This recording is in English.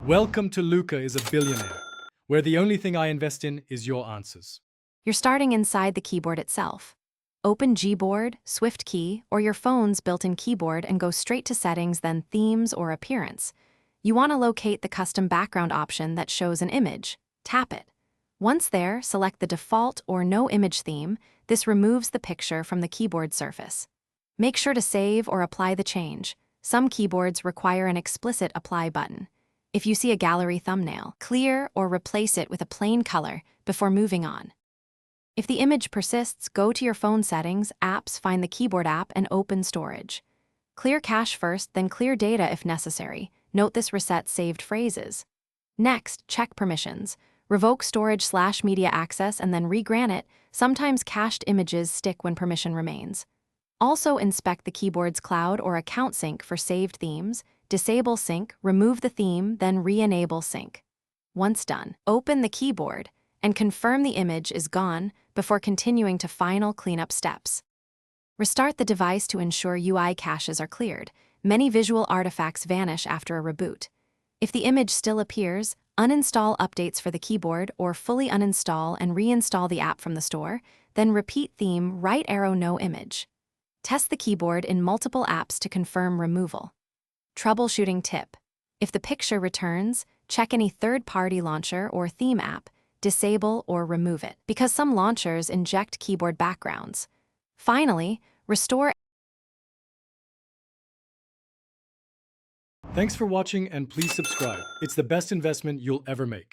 Welcome to Luca is a Billionaire, where the only thing I invest in is your answers. You're starting inside the keyboard itself. Open Gboard, SwiftKey, or your phone's built-in keyboard and go straight to Settings, then Themes or Appearance. You want to locate the custom background option that shows an image. Tap it. Once there, select the default or no image theme. This removes the picture from the keyboard surface. Make sure to save or apply the change. Some keyboards require an explicit apply button. If you see a gallery thumbnail, clear or replace it with a plain color before moving on. If the image persists, go to your phone settings, apps, find the keyboard app, and open storage. Clear cache first, then clear data if necessary. Note this resets saved phrases. Next, check permissions. Revoke storage/media access and then re-grant it. Sometimes cached images stick when permission remains. Also inspect the keyboard's cloud or account sync for saved themes. Disable sync, remove the theme, then re-enable sync. Once done, open the keyboard and confirm the image is gone before continuing to final cleanup steps. Restart the device to ensure UI caches are cleared. Many visual artifacts vanish after a reboot. If the image still appears, uninstall updates for the keyboard or fully uninstall and reinstall the app from the store, then repeat theme right arrow no image. Test the keyboard in multiple apps to confirm removal. Troubleshooting tip. If the picture returns, check any third-party launcher or theme app, disable or remove it, because some launchers inject keyboard backgrounds. Finally, restore. Thanks for watching and please subscribe. It's the best investment you'll ever make.